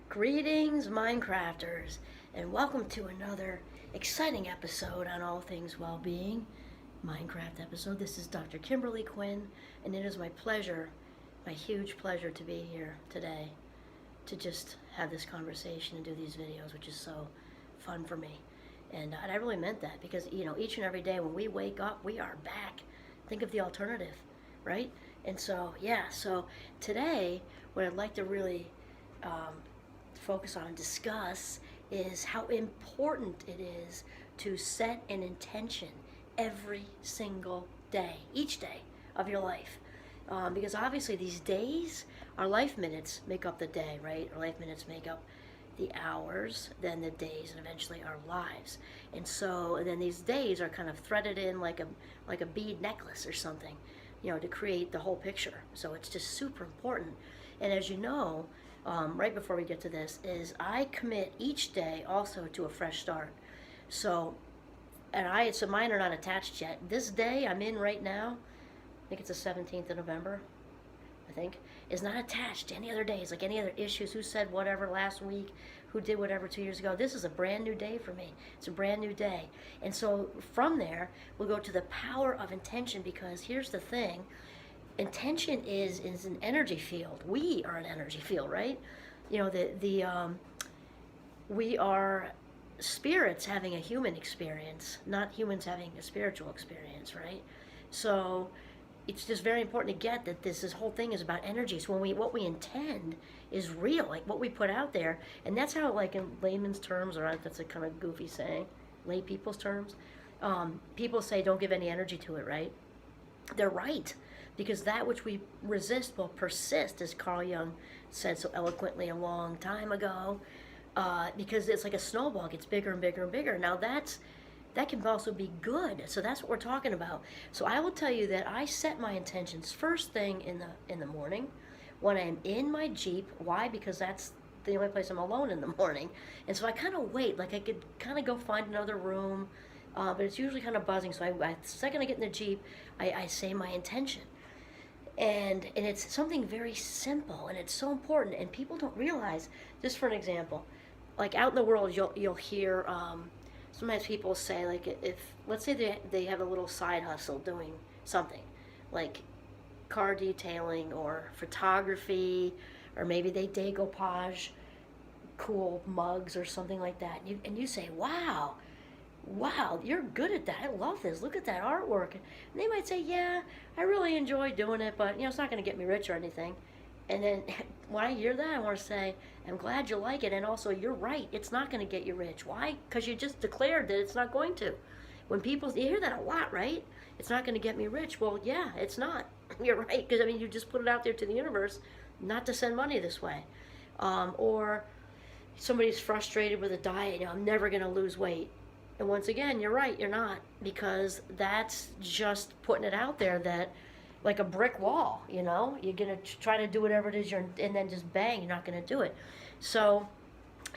Greetings, Minecrafters, and welcome to another exciting episode on all things well-being. Minecraft episode. This is Dr. Kimberly Quinn, and it is my pleasure, my huge pleasure to be here today to just have this conversation and do these videos, which is so fun for me. And I really meant that because, each and every day when we wake up, we are back. Think of the alternative, right? And so today, what I'd like to really focus on and discuss is how important it is to set an intention every single day, each day of your life. Because obviously these days, our life minutes make up the day, right? Our life minutes make up the hours, then the days, and eventually our lives. And then these days are kind of threaded in like a bead necklace or something, to create the whole picture. So it's just super important. And as you know, right before we get to this, is I commit each day also to a fresh start. So mine are not attached yet. This day I'm in right now, I think it's the 17th of November, is not attached to any other days, like any other issues, who said whatever last week, who did whatever 2 years ago. This is a brand new day for me. It's a brand new day. And so from there, we'll go to the power of intention, because here's the thing. Intention is an energy field. We are an energy field, right? We are spirits having a human experience, not humans having a spiritual experience, right? So it's just very important to get that this whole thing is about energy. So what we intend is real, like what we put out there, and that's how, like in layman's terms, or that's a kind of goofy saying, lay people's terms. People say don't give any energy to it, right? They're right, because that which we resist will persist, as Carl Jung said so eloquently a long time ago. Because it's like a snowball, it gets bigger and bigger and bigger. Now that can also be good. So that's what we're talking about. So I will tell you that I set my intentions first thing in the morning when I'm in my Jeep. Why? Because that's the only place I'm alone in the morning. And so I kind of wait, like I could kind of go find another room, but it's usually kind of buzzing. So the second I get in the Jeep, I say my intention. And it's something very simple, and it's so important, and people don't realize. Just for an example, like out in the world, you'll hear sometimes people say, like, if let's say they have a little side hustle doing something like car detailing or photography, or maybe they decoupage cool mugs or something like that, and you say, wow, you're good at that. I love this. Look at that artwork. And they might say, yeah, I really enjoy doing it, but it's not going to get me rich or anything. And then when I hear that, I want to say, I'm glad you like it, and also you're right. It's not going to get you rich. Why? Because you just declared that it's not going to. When you hear that a lot, right? It's not going to get me rich. Well, yeah, it's not. You're right, because you just put it out there to the universe not to send money this way. Or somebody's frustrated with a diet. I'm never going to lose weight. And once again, you're right, you're not, because that's just putting it out there that, like a brick wall, you're going to try to do whatever it is, and then just bang, you're not going to do it. So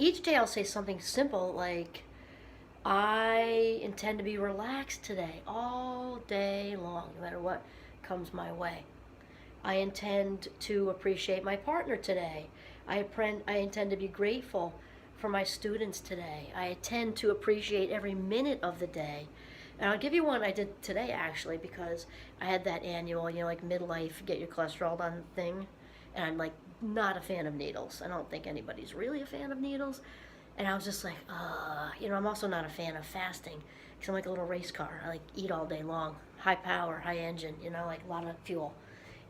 each day I'll say something simple like, I intend to be relaxed today, all day long, no matter what comes my way. I intend to appreciate my partner today. I intend to be grateful for my students today. I intend to appreciate every minute of the day. And I'll give you one I did today, actually, because I had that annual, like midlife, get your cholesterol done thing. And I'm like not a fan of needles. I don't think anybody's really a fan of needles. And I was just like, I'm also not a fan of fasting, because I'm like a little race car. I like eat all day long, high power, high engine, like a lot of fuel.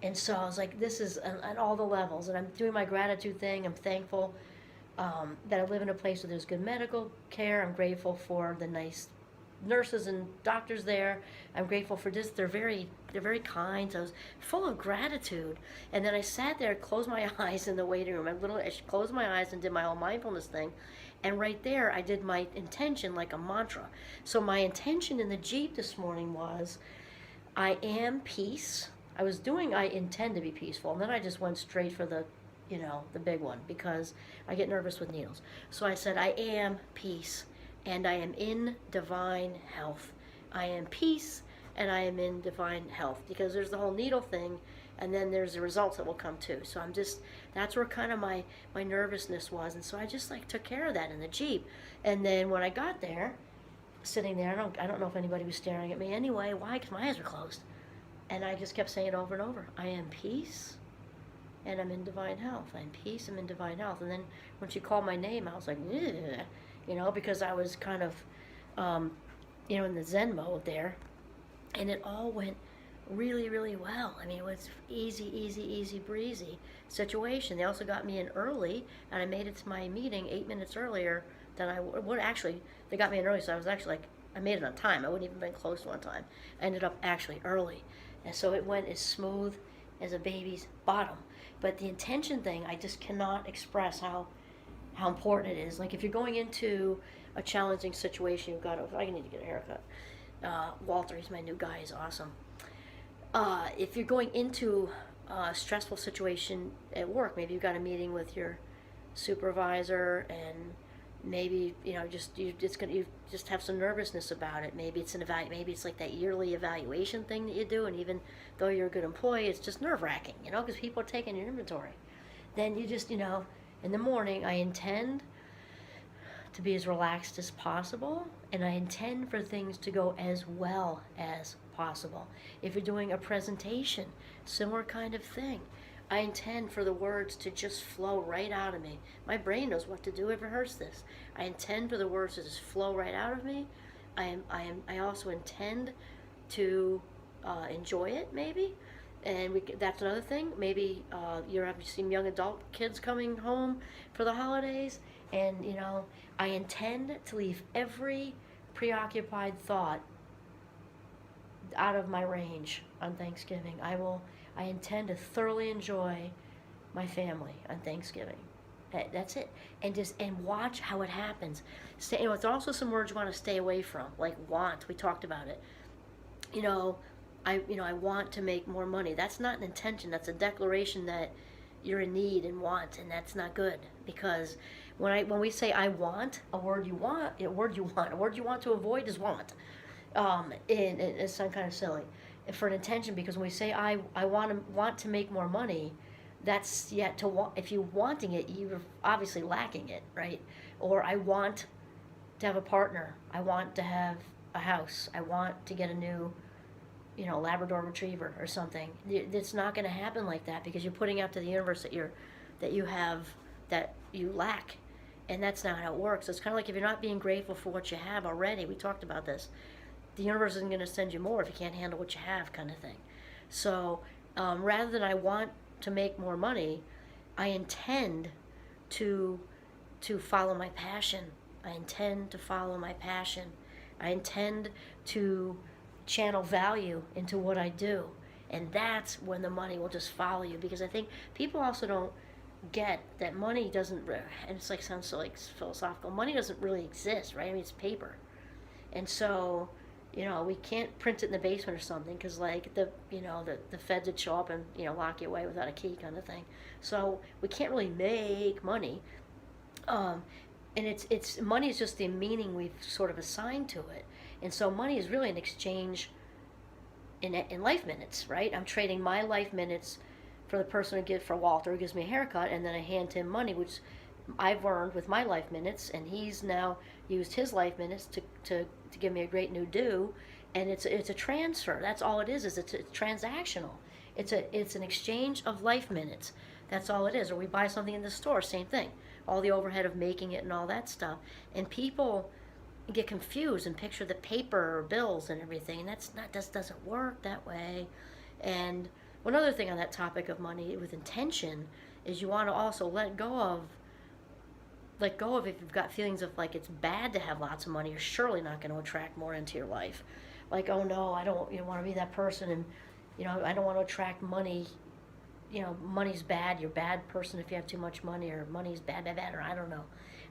And so I was like, this is at all the levels. And I'm doing my gratitude thing. I'm thankful that I live in a place where there's good medical care. I'm grateful for the nice nurses and doctors there. I'm grateful for this. They're very kind. So I was full of gratitude. And then I sat there, closed my eyes in the waiting room. I closed my eyes and did my whole mindfulness thing. And right there, I did my intention like a mantra. So my intention in the Jeep this morning was, I am peace. I intend to be peaceful. And then I just went straight for the big one, because I get nervous with needles. So I said, I am peace, and I am in divine health. I am peace, and I am in divine health. Because there's the whole needle thing, and then there's the results that will come too. So that's where kind of my nervousness was, and so I just like took care of that in the Jeep. And then when I got there, sitting there, I don't know if anybody was staring at me anyway. Why? Because my eyes were closed, and I just kept saying it over and over, I am peace, and I'm in divine health. I'm peace, I'm in divine health. And then when she called my name, I was like, ugh, because I was kind of, in the Zen mode there, and it all went really, really well. I mean, it was easy breezy situation. They also got me in early, and I made it to my meeting 8 minutes earlier than I would. Actually, they got me in early, so I was actually like, I made it on time. I wouldn't even been close one time. I ended up actually early, and so it went as smooth as a baby's bottom. But the intention thing, I just cannot express how important it is. Like if you're going into a challenging situation, you've got to, I need to get a haircut. Walter, he's my new guy, he's awesome. If you're going into a stressful situation at work, maybe you've got a meeting with your supervisor, and maybe you just have some nervousness about it. Maybe it's maybe it's like that yearly evaluation thing that you do, and even though you're a good employee, it's just nerve-wracking, because people are taking your inventory. Then you just, in the morning, I intend to be as relaxed as possible, and I intend for things to go as well as possible. If you're doing a presentation, similar kind of thing. I intend for the words to just flow right out of me. My brain knows what to do. It rehearsed this. I intend for the words to just flow right out of me. I also intend to enjoy it, maybe. And that's another thing. Maybe you're having seen young adult kids coming home for the holidays, and I intend to leave every preoccupied thought out of my range on Thanksgiving. I intend to thoroughly enjoy my family on Thanksgiving. That's it. And watch how it happens. There's also some words you want to stay away from, like want. We talked about it. I want to make more money. That's not an intention. That's a declaration that you're in need and want, and that's not good. Because when we say I want, a word you want to avoid is want. And it's some kind of silly for an intention, because when we say I want to make more money, that's yet to want. If you're wanting it, you're obviously lacking it, right? Or I want to have a partner. I want to have a house. I want to get a new Labrador Retriever or something. It's not going to happen like that, because you're putting out to the universe that you lack, and that's not how it works. It's kind of like if you're not being grateful for what you have already. We talked about this. The universe isn't going to send you more if you can't handle what you have, kind of thing. So rather than I want to make more money, I intend to follow my passion. I intend to follow my passion. I intend to channel value into what I do, and that's when the money will just follow you. Because I think people also don't get that money doesn't, and it's like sounds so like philosophical, money doesn't really exist, right? I mean, it's paper, and so we can't print it in the basement or something, because like the feds would show up and lock you away without a key, kind of thing. So we can't really make money, and it's money is just the meaning we've sort of assigned to it. And so money is really an exchange in life minutes, right? I'm trading my life minutes for the person for Walter, who gives me a haircut, and then I hand him money, which I've earned with my life minutes, and he's now used his life minutes to give me a great new do, and it's a transfer. That's all it is it's transactional. It's an exchange of life minutes. That's all it is. Or we buy something in the store, same thing. All the overhead of making it and all that stuff. And people get confused and picture the paper or bills and everything, and that doesn't work that way. And one other thing on that topic of money with intention is you want to also let go of if you've got feelings of like it's bad to have lots of money. You're surely not going to attract more into your life. Like, oh no, I don't want to be that person, and I don't want to attract money. Money's bad. You're a bad person if you have too much money, or money's bad, or I don't know.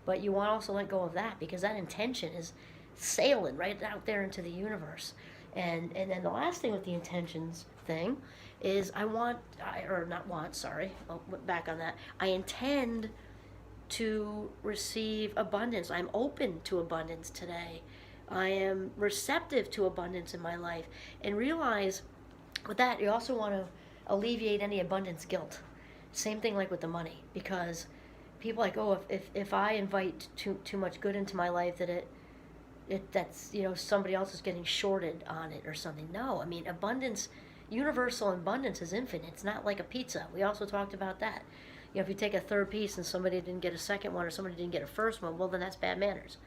But you want to also let go of that, because that intention is sailing right out there into the universe. And then the last thing with the intentions thing is I'll back on that. I intend to receive abundance. I'm open to abundance today. I am receptive to abundance in my life. And realize with that, you also want to alleviate any abundance guilt. Same thing like with the money, because people are like, oh, if I invite too much good into my life, that that's, you know, somebody else is getting shorted on it or something. No, I mean, abundance, universal abundance is infinite. It's not like a pizza. We also talked about that. You know, if you take a third piece and somebody didn't get a second one or somebody didn't get a first one, well, then that's bad manners,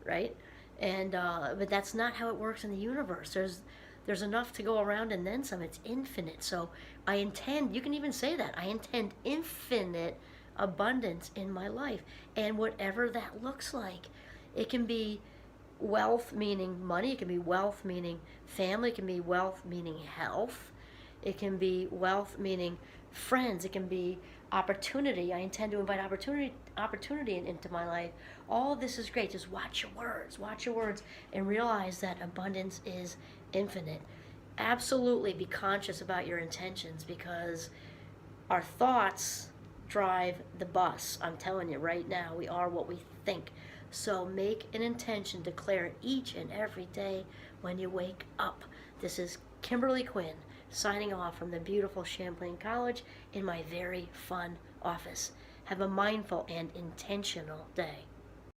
right? And but that's not how it works in the universe. There's enough to go around and then some. It's infinite. So I intend, you can even say that, I intend infinite abundance in my life, and whatever that looks like. It can be wealth meaning money, it can be wealth meaning family, it can be wealth meaning health, it can be wealth meaning friends, it can be opportunity. I intend to invite opportunity into my life. All of this is great. Just watch your words, and realize that abundance is infinite. Absolutely be conscious about your intentions, because our thoughts drive the bus. I'm telling you right now, we are what we think. So make an intention, declare it each and every day when you wake up. This is Kimberly Quinn signing off from the beautiful Champlain College in my very fun office. Have a mindful and intentional day.